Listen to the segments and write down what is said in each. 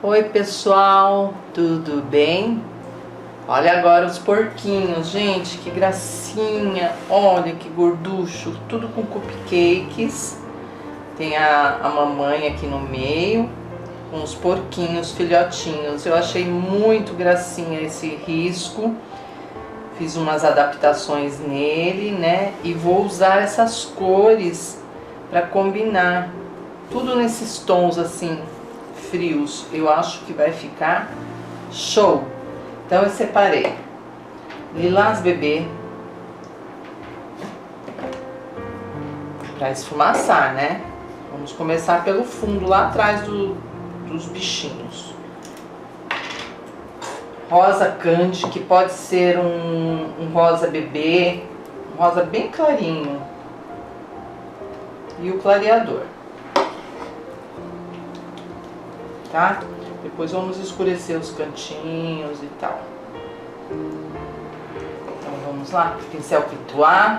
Oi pessoal, tudo bem? Olha agora os porquinhos, gente, que gracinha, olha que gorducho, tudo com cupcakes. Tem a mamãe aqui no meio, com os porquinhos filhotinhos. Eu achei muito gracinha esse risco, fiz umas adaptações nele, né? E vou usar essas cores para combinar, tudo nesses tons assim, frios. Eu acho que vai ficar show. Então eu separei lilás bebê para esfumaçar, né? Vamos começar pelo fundo lá atrás dos bichinhos. Rosa candy, que pode ser um rosa bebê, um rosa bem clarinho. E o clareador, tá? Depois vamos escurecer os cantinhos e tal. Então vamos lá, pincel Pitois.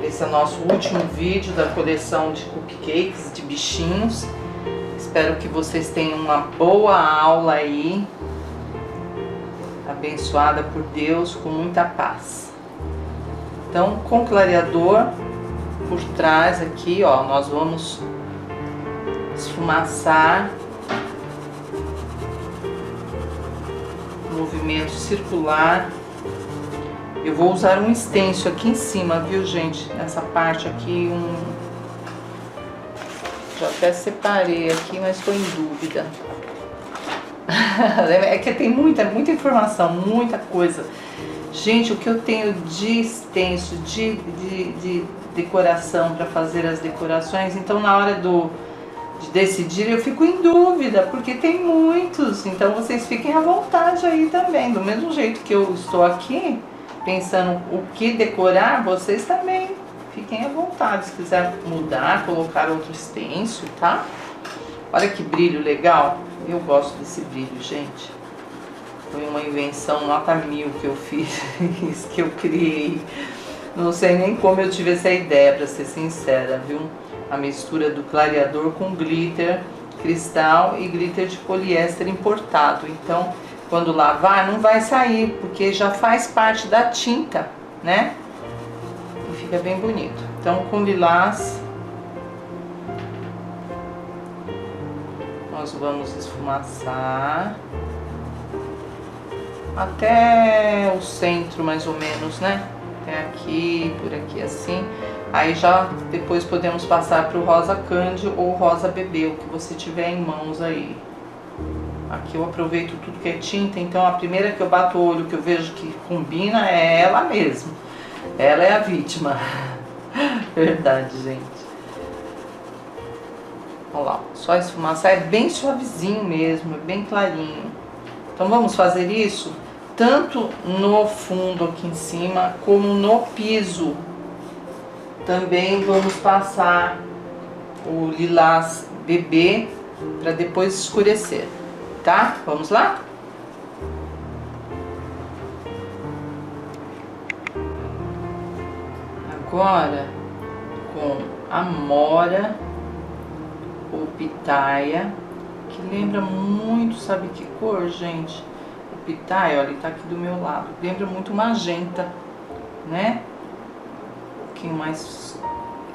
Esse é o nosso último vídeo da coleção de cupcakes de bichinhos. Espero que vocês tenham uma boa aula aí, abençoada por Deus, com muita paz. Então, com clareador por trás aqui, ó, nós vamos esfumaçar, movimento circular. Eu vou usar um stencil aqui em cima, viu, gente? Nessa parte aqui, já até separei aqui, mas estou em dúvida. É que tem muita informação, muita coisa. Gente, o que eu tenho de stencil, de decoração para fazer as decorações, então na hora de decidir eu fico em dúvida, porque tem muitos. Então vocês fiquem à vontade aí também, do mesmo jeito que eu estou aqui pensando o que decorar, vocês também fiquem à vontade, se quiser mudar, colocar outro stencil, tá? Olha que brilho legal, eu gosto desse brilho, gente. Foi uma invenção nota 1000 que eu fiz, que eu criei. Não sei nem como eu tive essa ideia, para ser sincera, viu? A mistura do clareador com glitter cristal e glitter de poliéster importado. Então, quando lavar, não vai sair, porque já faz parte da tinta, né? E fica bem bonito. Então, com lilás, nós vamos esfumaçar até o centro, mais ou menos, né? Até aqui, por aqui, assim. Aí já depois podemos passar para o rosa candy ou rosa bebê, o que você tiver em mãos aí. Aqui eu aproveito tudo que é tinta, então a primeira que eu bato o olho, que eu vejo que combina, é ela mesmo. Ela é a vítima. Verdade, gente. Olha lá, só esfumaçar, é bem suavezinho mesmo, é bem clarinho. Então vamos fazer isso tanto no fundo aqui em cima, como no piso. Também vamos passar o lilás bebê para depois escurecer, tá? Vamos lá? Agora, com amora ou pitaia, que lembra muito, sabe que cor, gente? O pitaia, olha, ele tá aqui do meu lado, lembra muito magenta, né? Um pouquinho mais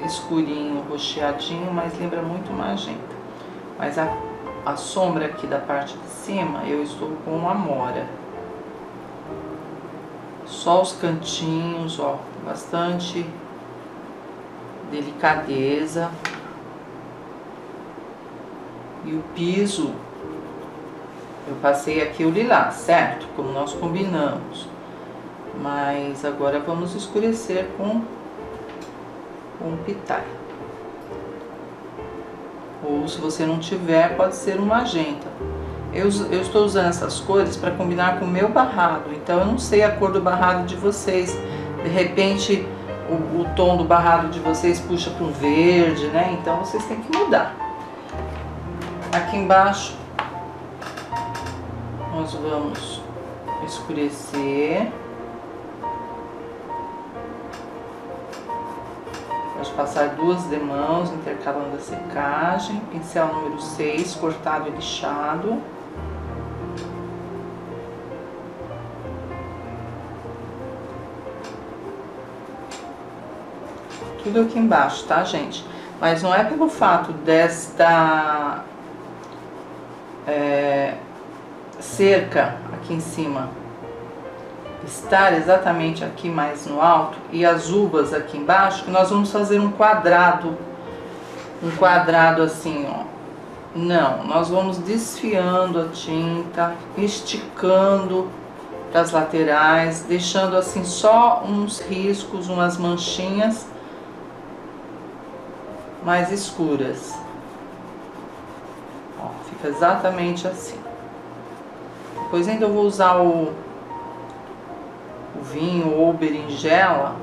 escurinho, roxeadinho, mas lembra muito magenta. Mas a sombra aqui da parte de cima, eu estou com amora. Só os cantinhos, ó, bastante delicadeza. E o piso, eu passei aqui o lilás, certo? Como nós combinamos. Mas agora vamos escurecer com pitaia. Ou se você não tiver, pode ser um magenta. Eu estou usando essas cores para combinar com o meu barrado. Então eu não sei a cor do barrado de vocês. De repente o tom do barrado de vocês puxa para um verde, né? Então vocês têm que mudar. Aqui embaixo nós vamos escurecer. Pode passar 2 demãos, intercalando a secagem. Pincel número 6, cortado e lixado. Tudo aqui embaixo, tá, gente? Mas não é pelo fato desta cerca aqui em cima estar exatamente aqui mais no alto e as uvas aqui embaixo que nós vamos fazer um quadrado assim, ó. Não, nós vamos desfiando a tinta, esticando para as laterais, deixando assim só uns riscos, umas manchinhas mais escuras. Ó, fica exatamente assim. Depois ainda eu vou usar o vinho ou berinjela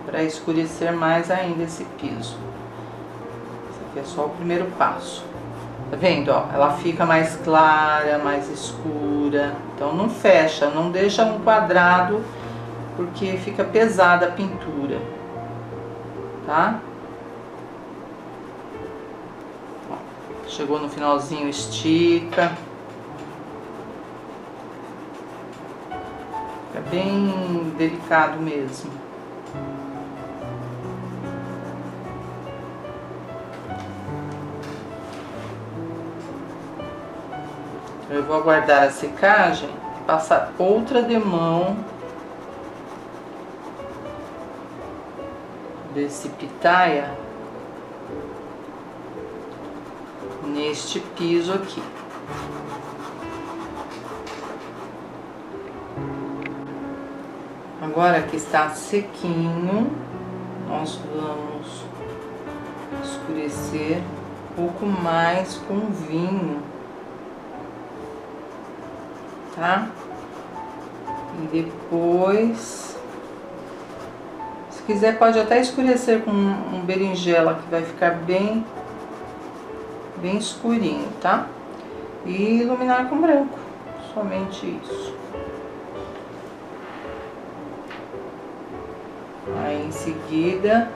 para escurecer mais ainda esse piso. Esse aqui é só o primeiro passo. Tá vendo, ó? Ela fica mais clara, mais escura. Então não fecha, não deixa um quadrado, porque fica pesada a pintura, tá? Ó, chegou no finalzinho, estica. Fica bem delicado mesmo. Eu vou aguardar a secagem e passar outra demão desse pitaia neste piso aqui. Agora que está sequinho, nós vamos escurecer um pouco mais com vinho, tá? E depois, se quiser, pode até escurecer com um berinjela, que vai ficar bem escurinho, tá? E iluminar com branco, somente isso. Aí em seguida,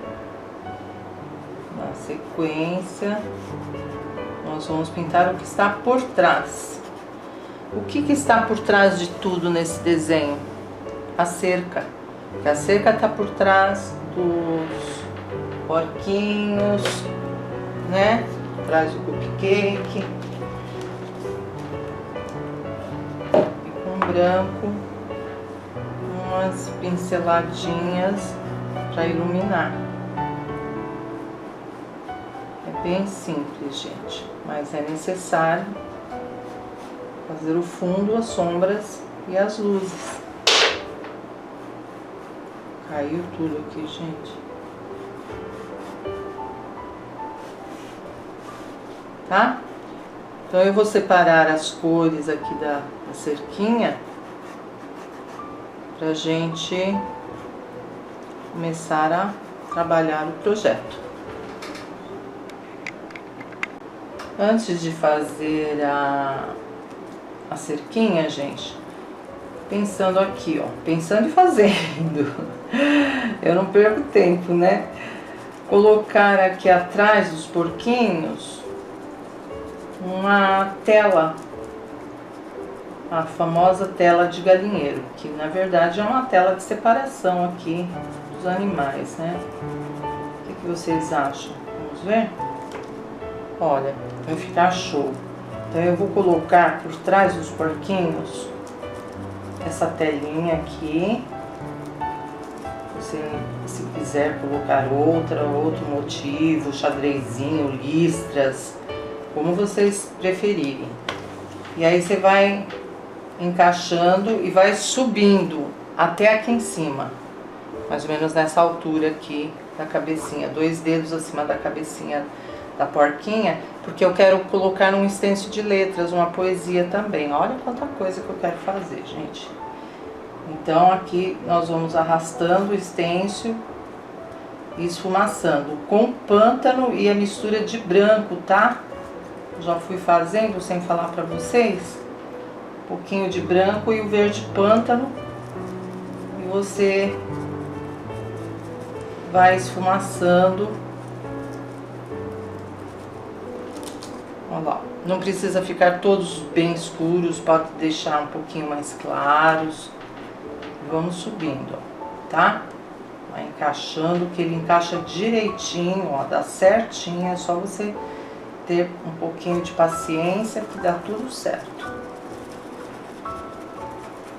na sequência, nós vamos pintar o que está por trás. O que está por trás de tudo nesse desenho? A cerca. A cerca está por trás dos porquinhos, né? Atrás do cupcake. E com branco, umas pinceladinhas para iluminar. É bem simples, gente, mas é necessário fazer o fundo, as sombras e as luzes. Caiu tudo aqui, gente. Tá? Então eu vou separar as cores aqui da cerquinha pra gente começar a trabalhar o projeto. Antes de fazer a cerquinha, gente, pensando aqui, ó, pensando e fazendo, eu não perco tempo, né? Colocar aqui atrás dos porquinhos uma tela, a famosa tela de galinheiro, que na verdade é uma tela de separação aqui dos animais, né? O que vocês acham? Vamos ver? Olha, vai ficar show. Então eu vou colocar por trás dos porquinhos essa telinha aqui. Você, se quiser colocar outro motivo, xadrezinho, listras, como vocês preferirem. E aí você vai encaixando e vai subindo até aqui em cima, mais ou menos nessa altura aqui da cabecinha, 2 dedos acima da cabecinha da porquinha, porque eu quero colocar um stencil de letras, uma poesia também. Olha quanta coisa que eu quero fazer, gente. Então aqui nós vamos arrastando o stencil e esfumaçando com pântano e a mistura de branco, tá? Já fui fazendo sem falar pra vocês. Um pouquinho de branco e o verde pântano. E você vai esfumaçando. Olha lá, não precisa ficar todos bem escuros, pode deixar um pouquinho mais claros. Vamos subindo, ó, tá? Vai encaixando, que ele encaixa direitinho, ó, dá certinho, é só você ter um pouquinho de paciência que dá tudo certo.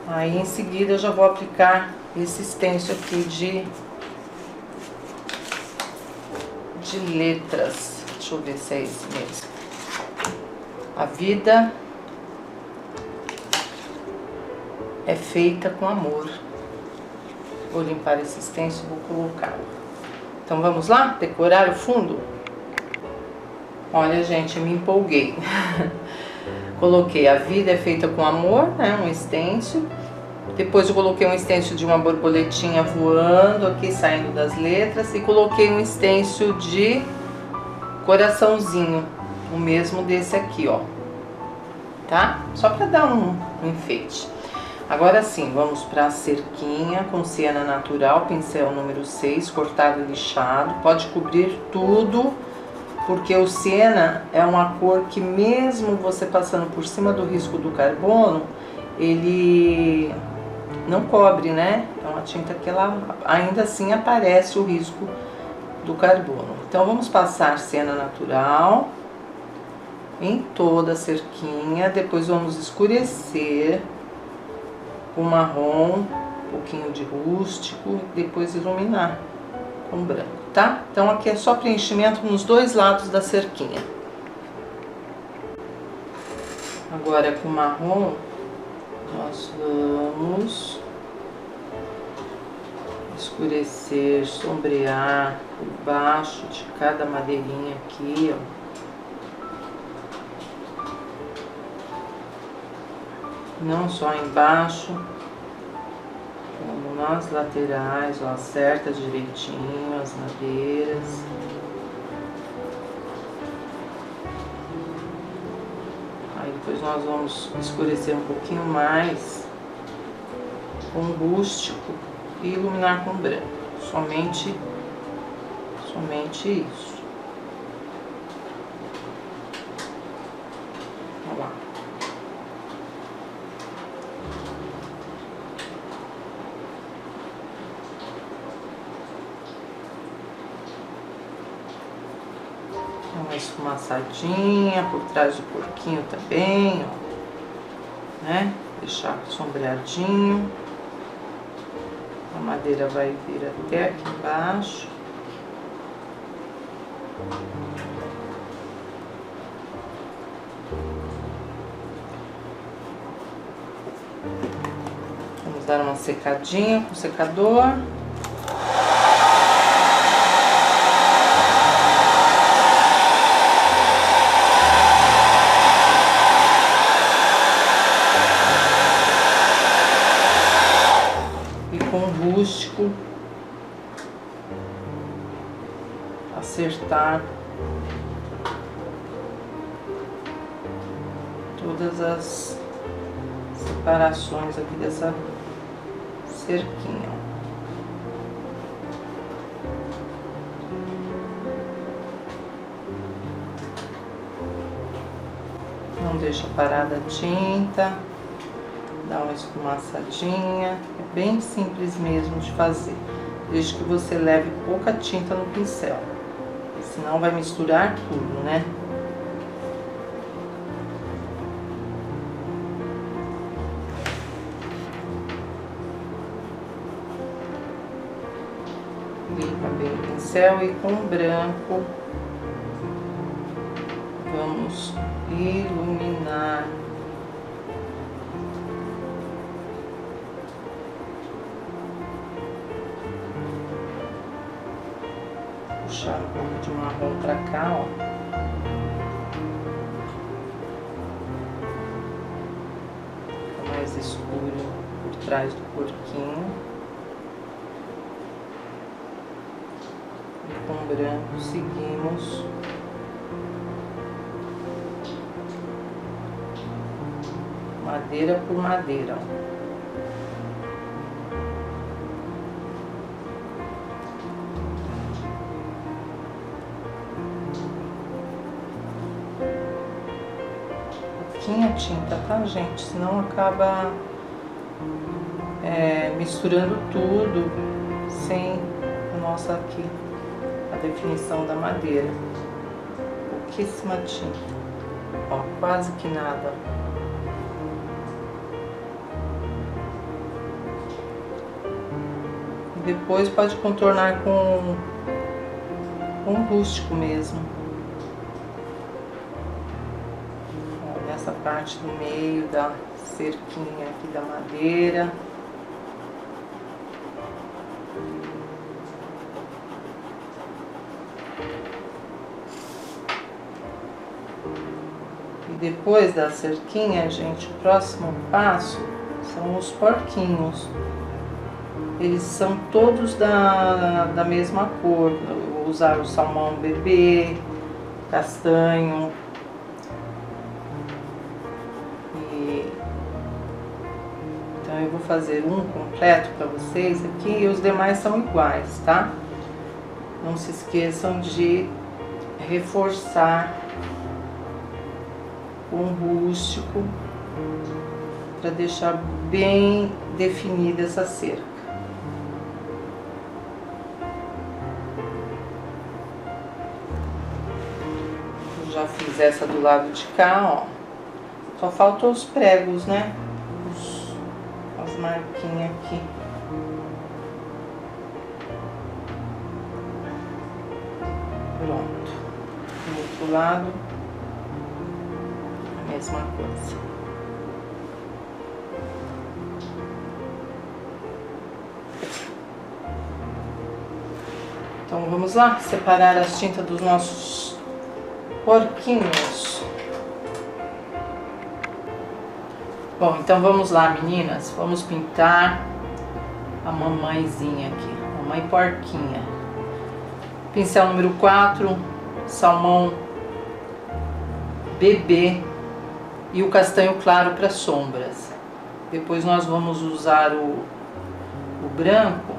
Aí em seguida eu já vou aplicar esse stencil aqui de letras. Deixa eu ver se é esse mesmo. A vida é feita com amor. Vou limpar esse stencil e vou colocá-lo. Então vamos lá? Decorar o fundo? Olha, gente, me empolguei. Coloquei a vida é feita com amor, né? Um stencil. Depois eu coloquei um stencil de uma borboletinha voando aqui, saindo das letras. E coloquei um stencil de coraçãozinho. O mesmo desse aqui, ó. Tá? Só pra dar um enfeite. Agora sim, vamos para a cerquinha com siena natural, pincel número 6, cortado e lixado. Pode cobrir tudo, porque o siena é uma cor que mesmo você passando por cima do risco do carbono, ele não cobre, né? É uma tinta que ela ainda assim aparece o risco do carbono. Então vamos passar siena natural em toda a cerquinha, depois vamos escurecer com marrom, um pouquinho de rústico, depois iluminar com branco, tá? Então aqui é só preenchimento nos dois lados da cerquinha. Agora com marrom, nós vamos escurecer, sombrear por baixo de cada madeirinha aqui, ó. Não só embaixo, como nas laterais, ó, acerta direitinho as madeiras. Aí depois nós vamos escurecer um pouquinho mais com rústico e iluminar com branco. Somente isso. Olha lá. Uma esfumaçadinha por trás do porquinho também, ó, né? Deixar sombreadinho. A madeira vai vir até aqui embaixo. Vamos dar uma secadinha com o secador. Rústico, acertar todas as separações aqui dessa cerquinha. Não deixa parada a tinta. Dá uma esfumaçadinha, é bem simples mesmo de fazer, desde que você leve pouca tinta no pincel, senão vai misturar tudo, né? Limpa bem o pincel e com branco vamos iluminar. Puxar um pouco de marrom pra cá, ó. Fica mais escuro por trás do porquinho. E com branco seguimos madeira por madeira, ó. pouquinha tinta, tá, gente? Senão acaba misturando tudo sem a definição da madeira. Pouquíssima tinta, ó, quase que nada. E depois pode contornar com rústico mesmo. Ó, nessa parte do meio da cerquinha aqui da madeira. Depois da cerquinha, gente, o próximo passo são os porquinhos. Eles são todos da mesma cor. Eu vou usar o salmão bebê, castanho. Então eu vou fazer um completo para vocês aqui e os demais são iguais, tá? Não se esqueçam de reforçar com rústico para deixar bem definida essa cerca. Eu já fiz essa do lado de cá, ó. Só faltam os pregos, né? As marquinhas aqui. Pronto. Do outro lado, mesma coisa. Então vamos lá separar as tintas dos nossos porquinhos. Bom, então vamos lá, meninas, vamos pintar a mamãezinha aqui, mamãe porquinha. Pincel número 4, salmão bebê e o castanho claro para sombras. Depois nós vamos usar o branco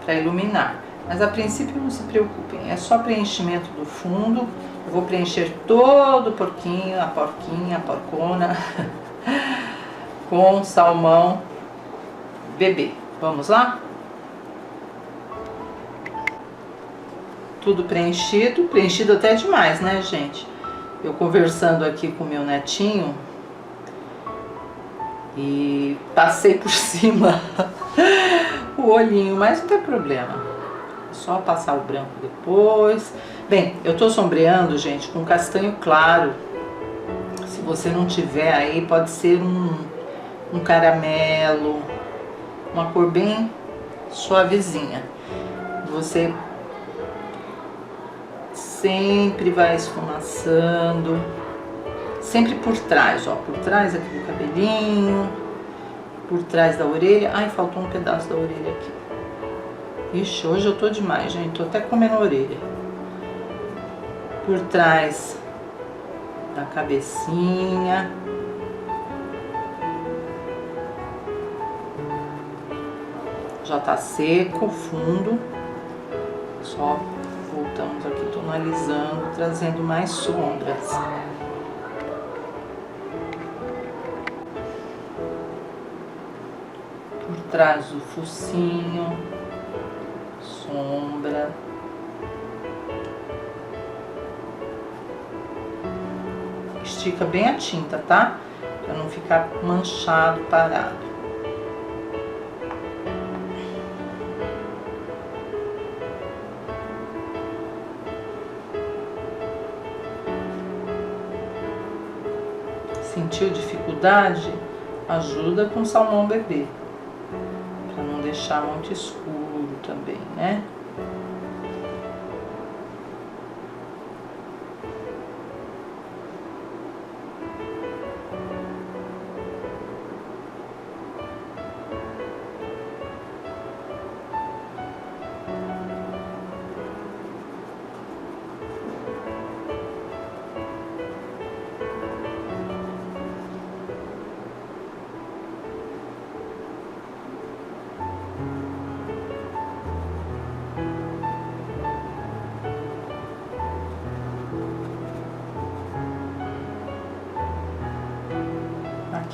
para iluminar. Mas a princípio não se preocupem, é só preenchimento do fundo. Eu vou preencher todo o porquinho, a porquinha, a porcona com salmão bebê. Vamos lá? Tudo preenchido, preenchido até demais, né, gente? Eu conversando aqui com meu netinho e passei por cima o olhinho, mas não tem problema. É só passar o branco depois. Bem, eu tô sombreando, gente, com castanho claro. Se você não tiver aí, pode ser um caramelo, uma cor bem suavezinha. Você sempre vai esfumaçando, sempre por trás, ó, por trás aqui do cabelinho, por trás da orelha. Ai, faltou um pedaço da orelha aqui. Ixi, hoje eu tô demais, gente, tô até comendo a orelha. Por trás da cabecinha. Já tá seco o fundo, só voltamos aqui tonalizando, trazendo mais sombras. Por trás do focinho, sombra. Estica bem a tinta, tá? Pra não ficar manchado, parado. Sentiu dificuldade? Ajuda com salmão bebê, para não deixar muito escuro também, né?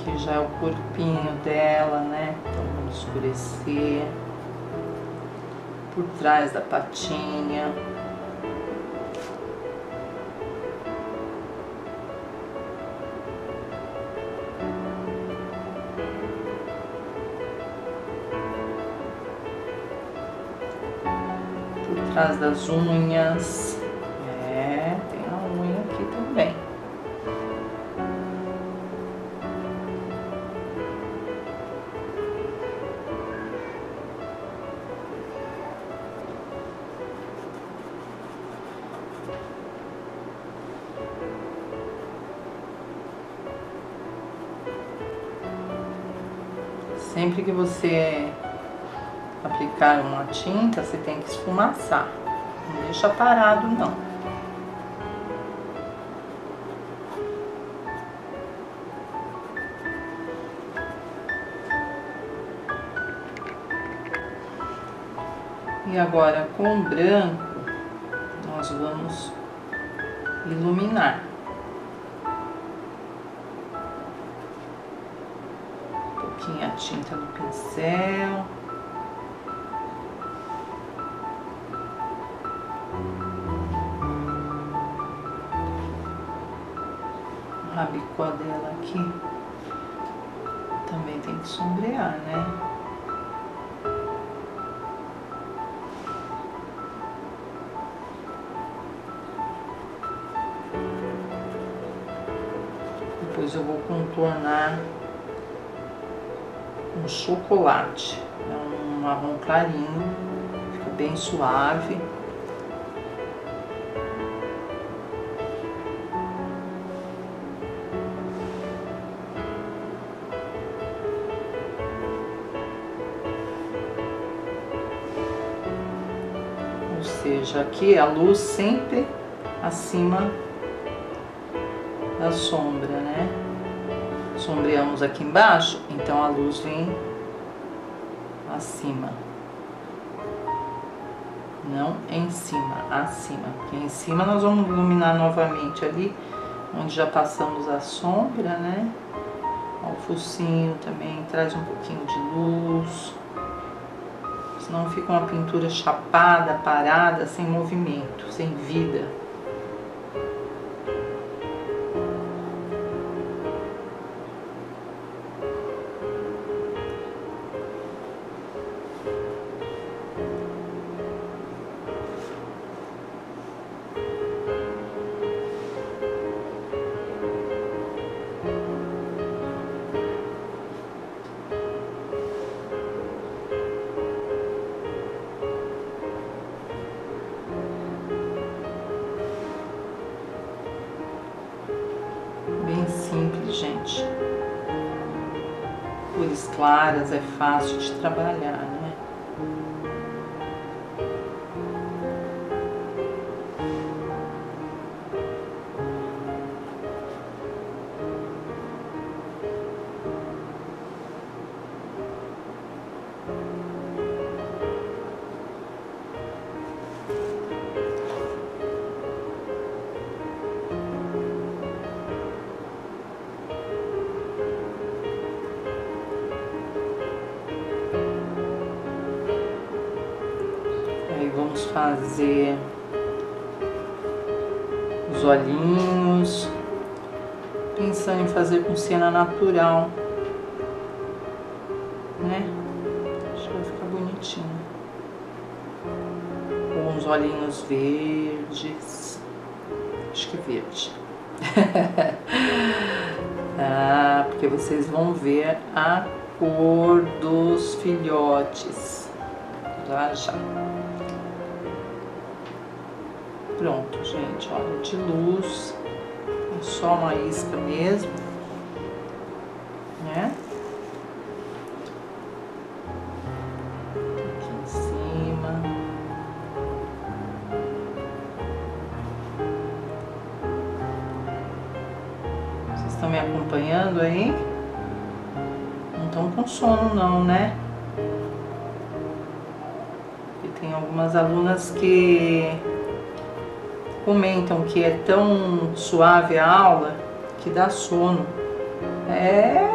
Aqui já é o corpinho dela, né? Então vamos escurecer por trás da patinha. Por trás das unhas. É, tem a unha aqui também. Sempre que você aplicar uma tinta, você tem que esfumaçar. Não deixa parado, não. E agora, com o branco, nós vamos iluminar. A tinta no pincel. A rabicó dela aqui também tem que sombrear, né? Depois eu vou contornar um chocolate, é um marrom clarinho, fica bem suave. Ou seja, aqui a luz sempre acima da sombra, né? Sombreamos aqui embaixo, então a luz vem acima, não em cima, acima. Porque em cima nós vamos iluminar novamente ali, onde já passamos a sombra, né? Ó, o focinho também traz um pouquinho de luz, senão fica uma pintura chapada, parada, sem movimento, sem vida. Simples, gente. Cores claras é fácil de trabalhar, né? Vamos fazer os olhinhos, pensando em fazer com cena natural, né? Acho que vai ficar bonitinho. Com os olhinhos verdes, acho que verde. Ah, porque vocês vão ver a cor dos filhotes já já. Pronto, gente, olha, de luz, é só uma isca mesmo, né? Aqui em cima. Vocês estão me acompanhando aí? Não estão com sono não, né? Porque tem algumas alunas que comentam que é tão suave a aula que dá sono. É,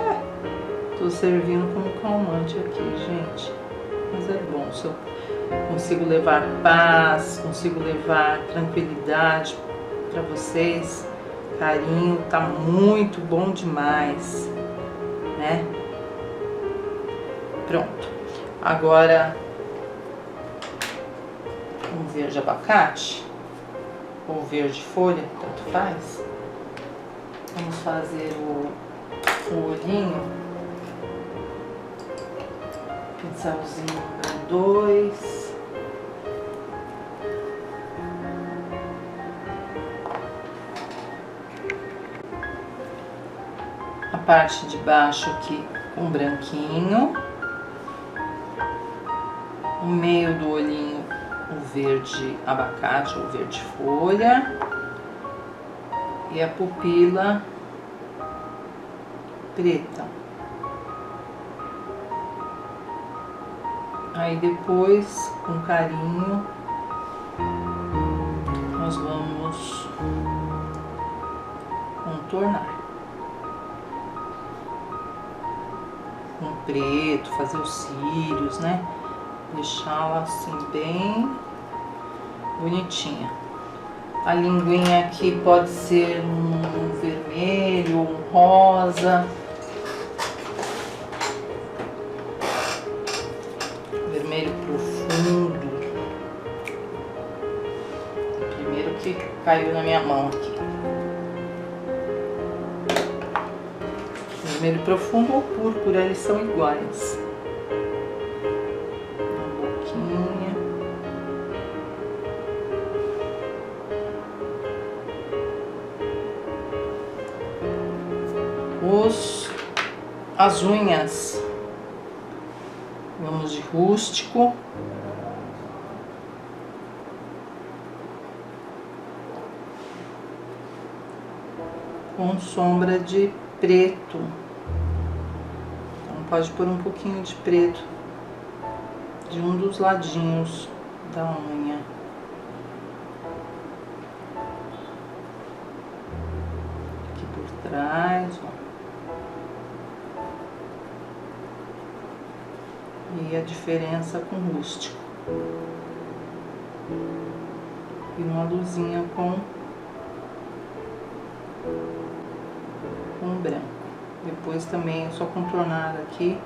Tô servindo como calmante aqui, gente. Mas é bom, se eu consigo levar paz, consigo levar tranquilidade para vocês, carinho, tá muito bom demais, né? Pronto. Agora, um verde abacate ou verde folha, tanto faz. Vamos fazer o olhinho. Pincelzinho número 2. A parte de baixo aqui com branquinho. O meio do olhinho, o verde abacate ou verde folha. E a pupila preta. Aí depois, com carinho, nós vamos contornar com preto, fazer os cílios, né? Deixá-la assim bem bonitinha. A linguinha aqui pode ser um vermelho, um rosa. Vermelho profundo. O primeiro que caiu na minha mão aqui. Vermelho profundo ou púrpura, eles são iguais. Uma boquinha. As unhas. Vamos de rústico. Com sombra de preto. Então pode pôr um pouquinho de preto de um dos ladinhos da unha. Aqui por trás, ó. E a diferença com rústico. E uma luzinha com branco. Depois também é só contornar aqui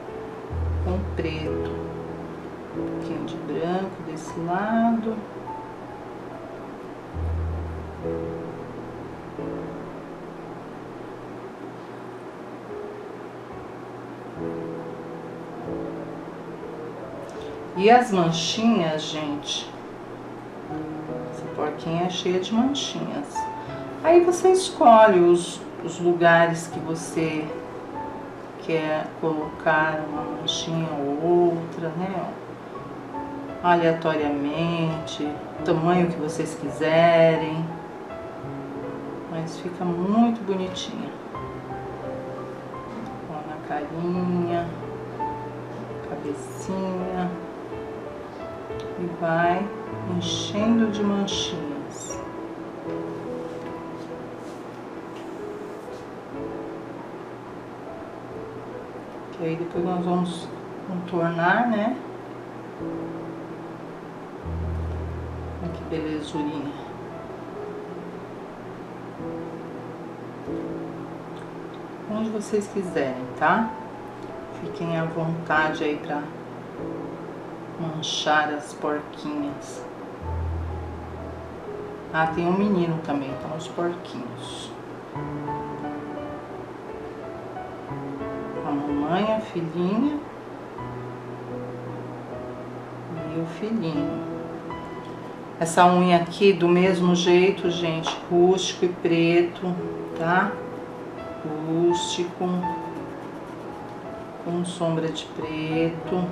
com preto. Um pouquinho de branco desse lado. E as manchinhas, gente, essa porquinha é cheia de manchinhas. Aí você escolhe os lugares que você quer colocar uma manchinha ou outra, né? Aleatoriamente, o tamanho que vocês quiserem. Mas fica muito bonitinha. Ó, na carinha, cabecinha. E vai enchendo de manchinhas. Que aí depois nós vamos contornar, né? Olha que belezurinha. Onde vocês quiserem, tá? Fiquem à vontade aí pra manchar as porquinhas. Ah, tem um menino também, então os porquinhos. A mamãe, a filhinha e o filhinho. Essa unha aqui do mesmo jeito, gente, rústico e preto, tá? Rústico com sombra de preto.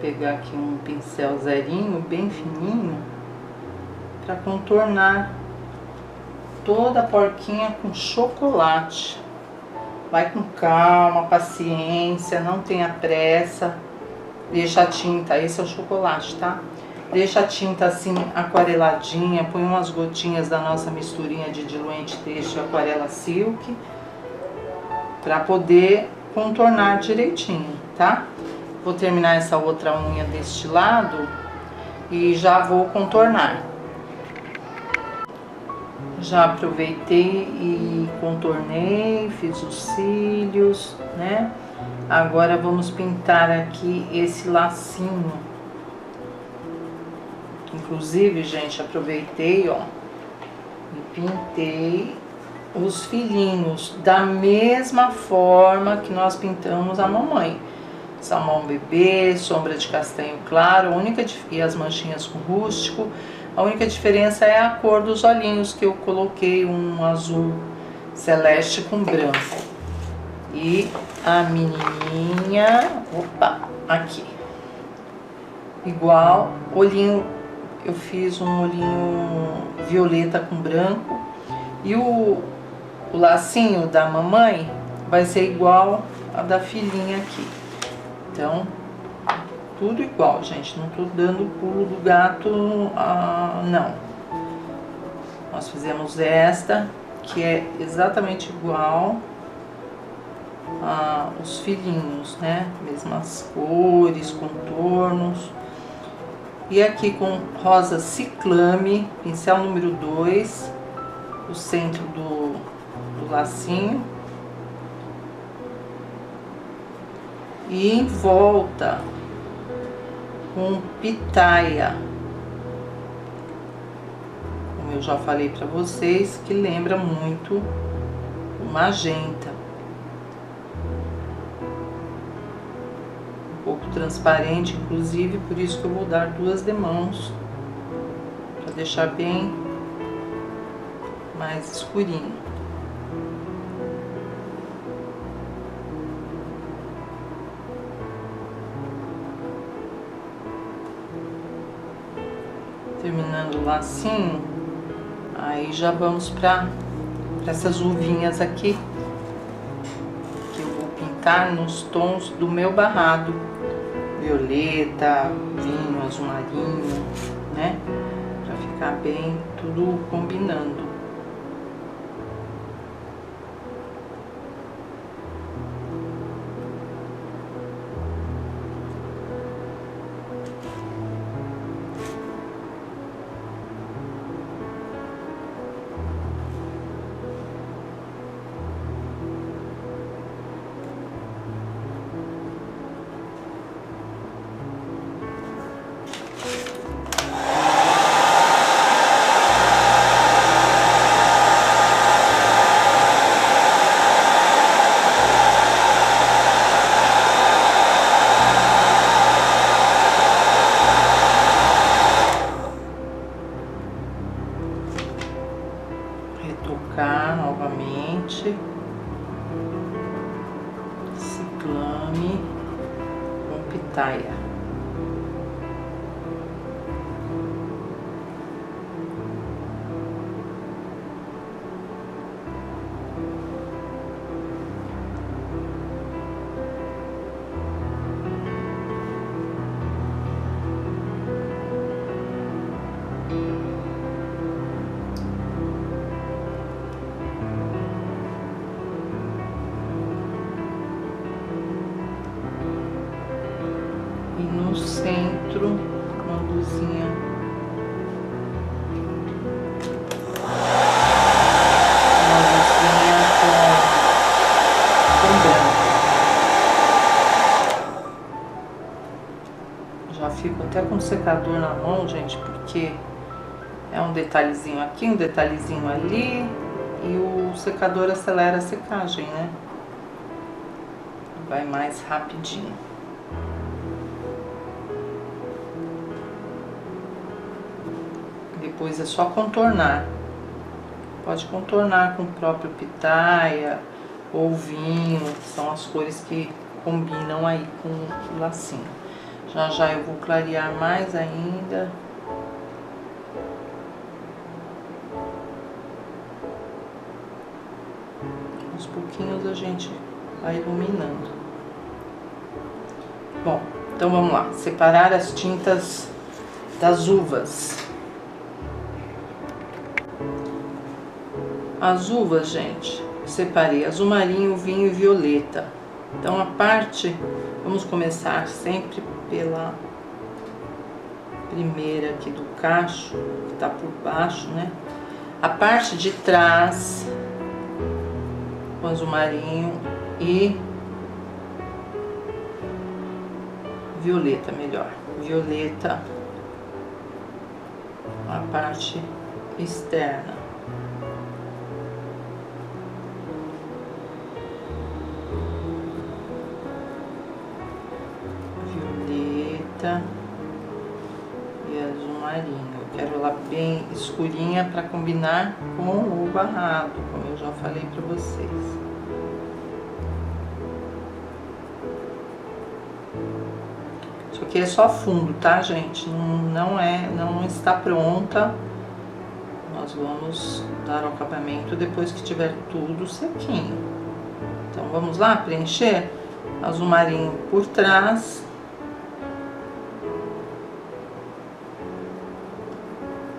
pegar aqui um pincel zerinho, bem fininho, para contornar toda a porquinha com chocolate. Vai com calma, paciência, não tenha pressa. Deixa a tinta, esse é o chocolate, tá? Deixa a tinta assim aquareladinha, põe umas gotinhas da nossa misturinha de diluente têxtil aquarela silk, para poder contornar direitinho, tá? Vou terminar essa outra unha deste lado e já vou contornar. Já aproveitei e contornei, fiz os cílios, né? Agora vamos pintar aqui esse lacinho. Inclusive, gente, aproveitei, ó, e pintei os filhinhos da mesma forma que nós pintamos a mamãe. Salmão bebê, sombra de castanho claro, e as manchinhas com rústico. A única diferença é a cor dos olhinhos, que eu coloquei um azul celeste com branco. E a menininha, opa, aqui. Igual, olhinho, eu fiz um olhinho violeta com branco. E o lacinho da mamãe vai ser igual a da filhinha aqui. Então, tudo igual, gente. Não tô dando o pulo do gato, não. Nós fizemos esta, que é exatamente igual os filhinhos, né? Mesmas cores, contornos. E aqui com rosa ciclame, pincel número 2, o centro do lacinho. E em volta com pitaia, como eu já falei para vocês, que lembra muito o magenta. Um pouco transparente, inclusive, por isso que eu vou dar 2 demãos, para deixar bem mais escurinho. Terminando o lacinho, aí já vamos para essas uvinhas aqui, que eu vou pintar nos tons do meu barrado, violeta, vinho, azul marinho, né? Para ficar bem tudo combinando. Retocar novamente, ciclame com pitaia. E no centro, uma luzinha. Uma luzinha com branco. Já fico até com o secador na mão, gente, porque é um detalhezinho aqui, um detalhezinho ali. E o secador acelera a secagem, né? Vai mais rapidinho. Depois é só contornar. Pode contornar com o próprio pitaia ou vinho, que são as cores que combinam aí com o lacinho. Já já eu vou clarear mais ainda. Aos pouquinhos a gente vai iluminando. Bom, então vamos lá. Separar as tintas das uvas. As uvas, gente, separei azul marinho, vinho e violeta. Então a parte, vamos começar sempre pela primeira aqui do cacho, que tá por baixo, né? A parte de trás, com azul marinho e violeta, melhor. Violeta, a parte externa. Violeta e azul marinho. Eu quero ela bem escurinha para combinar com o barrado, como eu já falei para vocês. Isso aqui é só fundo, tá, gente? Não está pronta. Nós vamos dar o acabamento depois que tiver tudo sequinho. Então vamos lá preencher azul marinho por trás.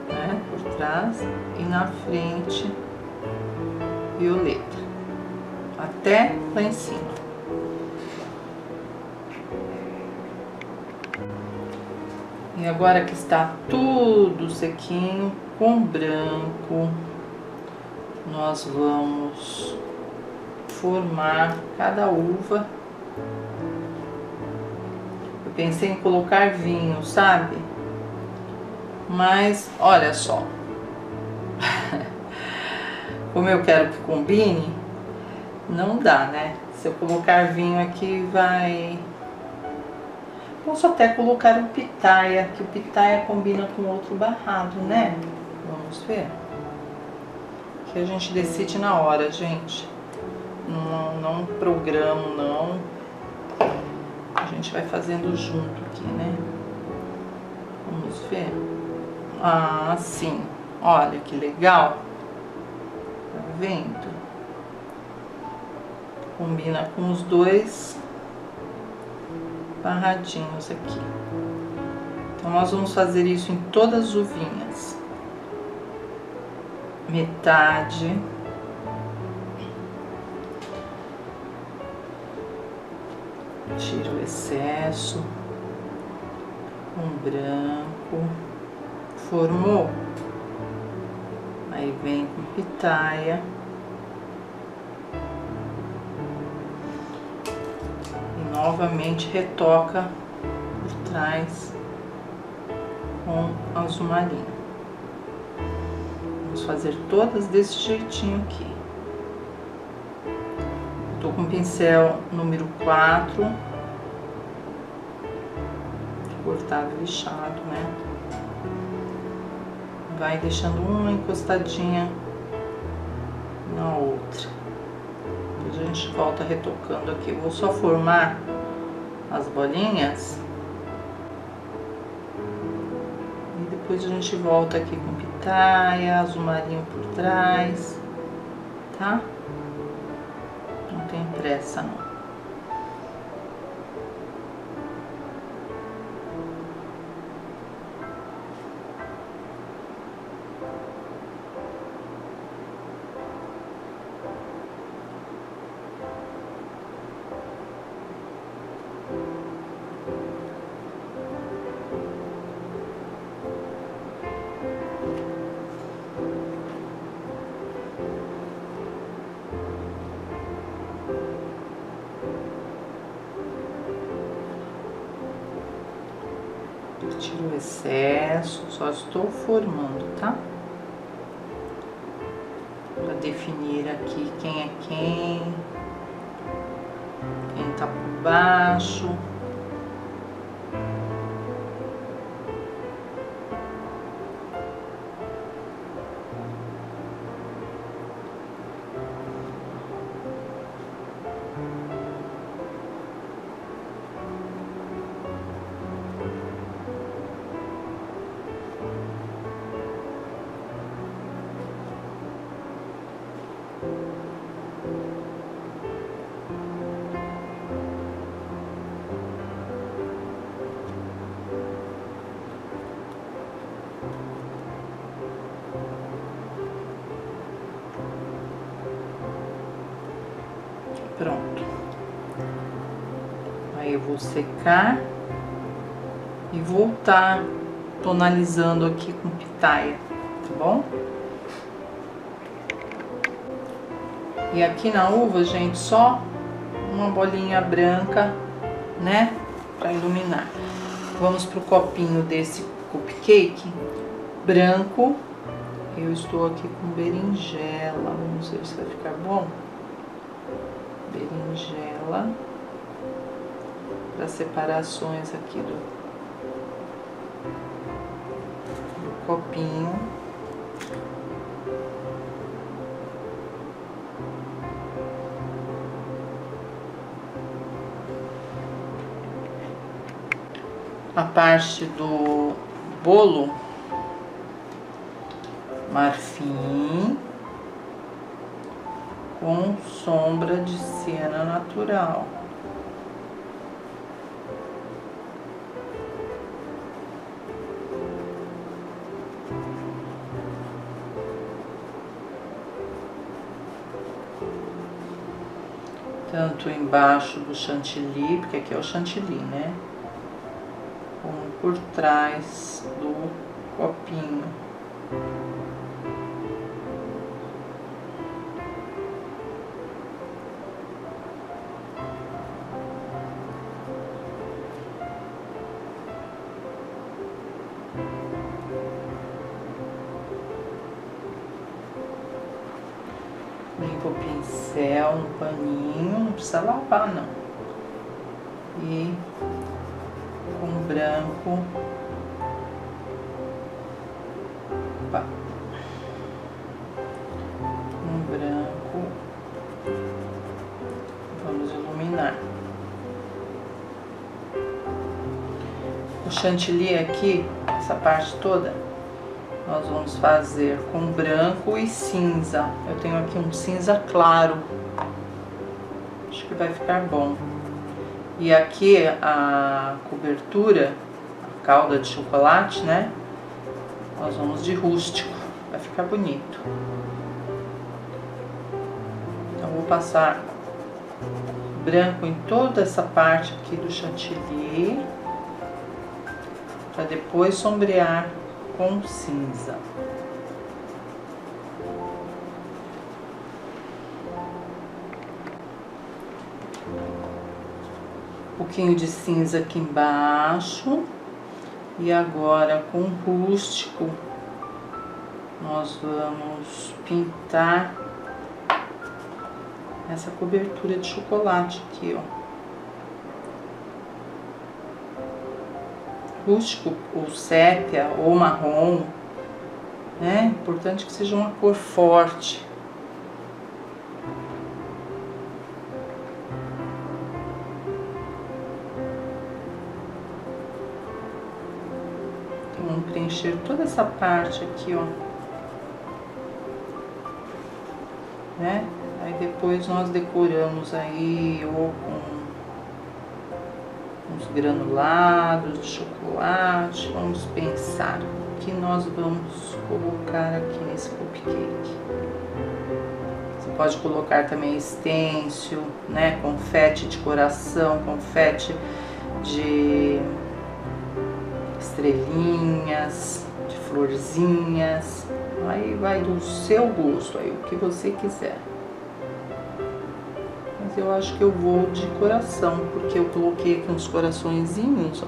Né? Por trás e na frente violeta. Até lá em cima. E agora que está tudo sequinho, com branco, nós vamos formar cada uva. Eu pensei em colocar vinho, sabe? Mas, olha só. Como eu quero que combine, não dá, né? Se eu colocar vinho aqui, vai... Posso até colocar um pitaia, que o pitaia combina com outro barrado, né? Vamos ver. Que a gente decide na hora, gente. Não programo, não. A gente vai fazendo junto aqui, né? Vamos ver. Ah, sim. Olha que legal. Tá vendo? Combina com os dois barradinhos aqui. Então nós vamos fazer isso em todas as uvinhas. Metade. Tira o excesso. Um branco. Formou. Aí vem com pitaia. Novamente retoca por trás com azul marinho. Vamos fazer todas desse jeitinho aqui. Tô com o pincel número 4, cortado e lixado, né? Vai deixando uma encostadinha na outra. A gente volta retocando aqui. Eu vou só formar as bolinhas e depois a gente volta aqui com pitaia, azul marinho por trás, tá? Não tem pressa não. Tiro o excesso, só estou formando, tá? Para definir aqui quem é quem tá por baixo. Pronto. Aí eu vou secar e voltar tonalizando aqui com pitaia, tá bom? E aqui na uva, gente, só uma bolinha branca, né, para iluminar. Vamos pro copinho desse cupcake branco. Eu estou aqui com berinjela, vamos ver se vai ficar bom. Berinjela para separações aqui do copinho. A parte do bolo, marfim com sombra de siena natural. Tanto embaixo do chantilly, porque aqui é o chantilly, né? Como por trás do copinho. Limpa o pincel no paninho, não precisa lavar não. E com branco, opa, com branco, vamos iluminar. O chantilly aqui, essa parte toda, nós vamos fazer com branco e cinza. Eu tenho aqui um cinza claro. Acho que vai ficar bom. E aqui a cobertura, a calda de chocolate, né? Nós vamos de rústico. Vai ficar bonito. Então vou passar branco em toda essa parte aqui do chantilly, para depois sombrear com cinza. Um pouquinho de cinza aqui embaixo. E agora com rústico nós vamos pintar essa cobertura de chocolate aqui, ó. Rústico, ou sépia, ou marrom, né? Importante que seja uma cor forte. Então, vamos preencher toda essa parte aqui, ó. Né? Aí depois nós decoramos aí, ou com uns granulados de chocolate. Vamos pensar o que nós vamos colocar aqui nesse cupcake. Você pode colocar também stencil, né? Confete de coração, confete de estrelinhas, de florzinhas. Aí vai do seu gosto, aí o que você quiser. Mas eu acho que eu vou de coração, porque eu coloquei aqui uns coraçõezinhos, ó.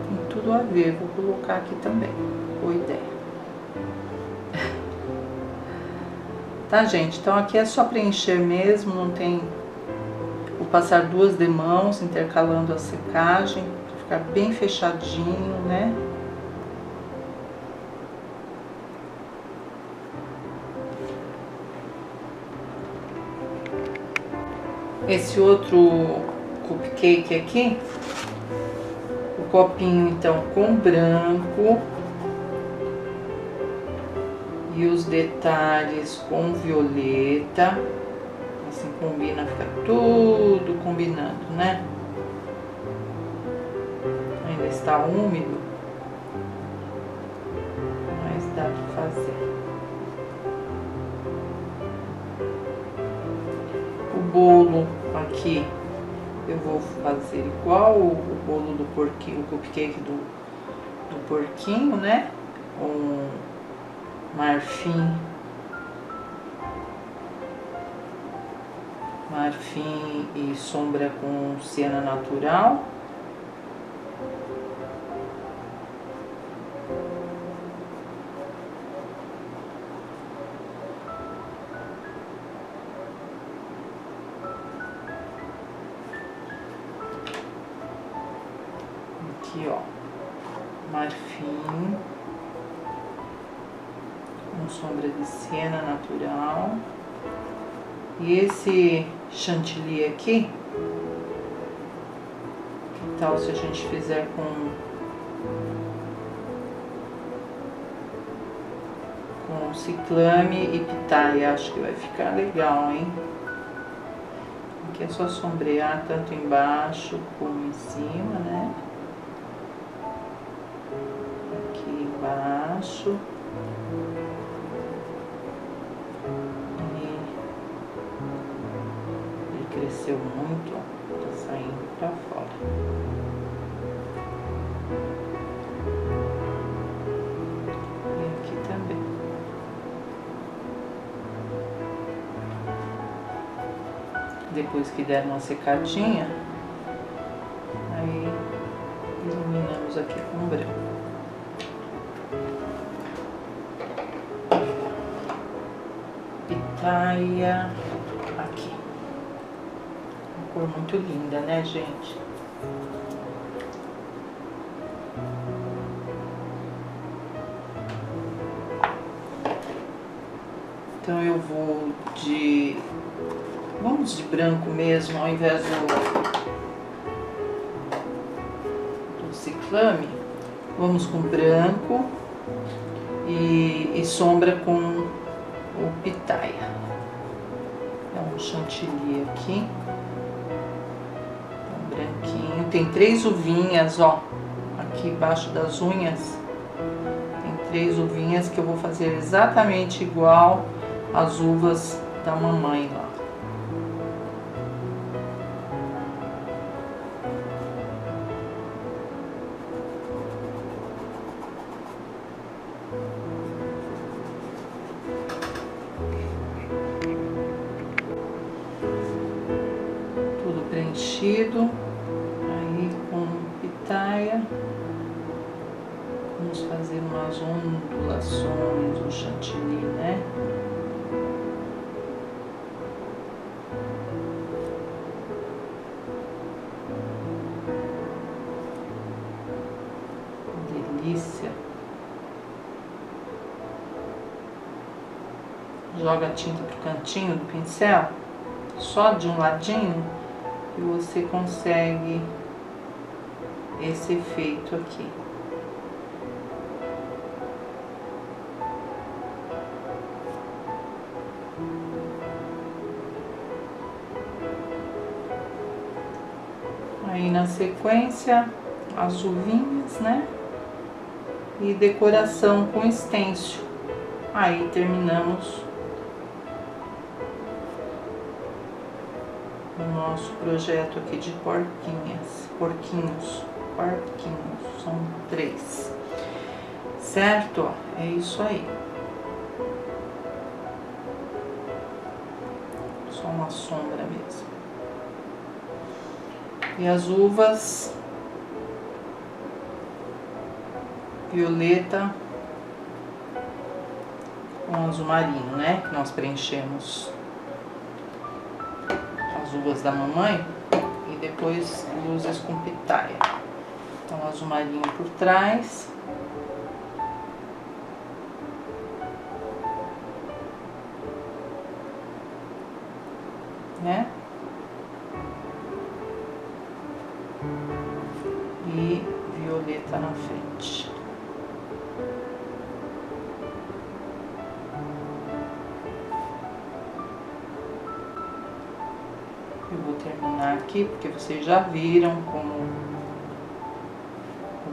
Tem tudo a ver, vou colocar aqui também. Boa ideia. Tá, gente? Então aqui é só preencher mesmo, não tem... Vou passar 2 demãos, intercalando a secagem, pra ficar bem fechadinho, né? Esse outro cupcake aqui, o copinho então com branco E os detalhes com violeta, assim combina, fica tudo combinando, né? Ainda está úmido, mas dá para fazer. O bolo aqui eu vou fazer igual o bolo do porquinho, o cupcake do porquinho, né? Com marfim e sombra com siena natural. Aqui, ó, marfim com sombra de siena natural. E esse chantilly aqui, que tal se a gente fizer com ciclame e pitaia? Acho que vai ficar legal, hein? Aqui é só sombrear tanto embaixo como em cima, né? Aqui embaixo. Cresceu muito, ó, tá saindo pra fora. E aqui também. Depois que der uma secadinha, aí iluminamos aqui com branco. Pitaia aqui. Cor muito linda, né, gente? Então eu vou vamos de branco mesmo, ao invés do ciclame. Vamos com branco e sombra com o pitaia. É um chantilly aqui. Branquinho, tem 3 uvinhas, ó, aqui embaixo das unhas, tem 3 uvinhas que eu vou fazer exatamente igual as uvas da mamãe lá. Tudo preenchido. Aí com pitaia vamos fazer umas ondulações do chantilly, né? Delícia! Joga a tinta pro cantinho do pincel, só de um ladinho, e você consegue esse efeito aqui. Aí na sequência, as uvinhas, né? E decoração com stencil. Aí terminamos o nosso projeto aqui de porquinhos, são 3, certo? É isso aí. Só uma sombra mesmo. E as uvas violeta com azul marinho, né? Que nós preenchemos as uvas da mamãe e depois luzes com pitaia. Então azul marinho por trás. Né? E violeta na frente. Eu vou terminar aqui, porque vocês já viram como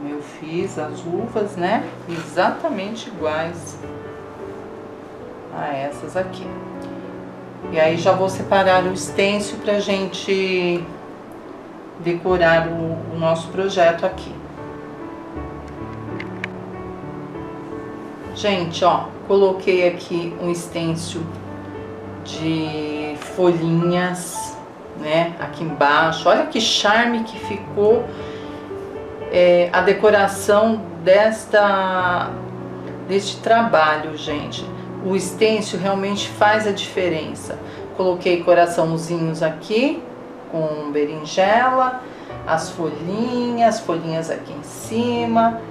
eu fiz as uvas, né? Exatamente iguais a essas aqui. E aí já vou separar o stencil pra gente decorar o nosso projeto aqui. Gente, ó, coloquei aqui um stencil de folhinhas, né, aqui embaixo. Olha que charme que ficou a decoração deste trabalho, gente. O stencil realmente faz a diferença. Coloquei coraçãozinhos aqui com berinjela, as folhinhas aqui em cima.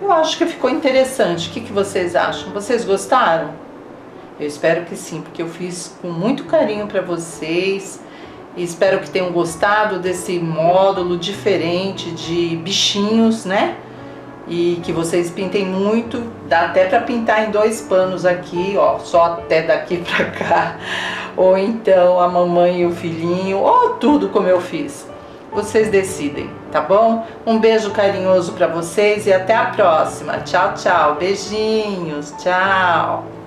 Eu acho que ficou interessante. O que vocês acham? Vocês gostaram? Eu espero que sim, porque eu fiz com muito carinho para vocês. E espero que tenham gostado desse módulo diferente de bichinhos, né? E que vocês pintem muito. Dá até para pintar em 2 panos aqui, ó, só até daqui pra cá. Ou então a mamãe e o filhinho, ou tudo como eu fiz. Vocês decidem, tá bom? Um beijo carinhoso para vocês e até a próxima. Tchau, tchau. Beijinhos. Tchau.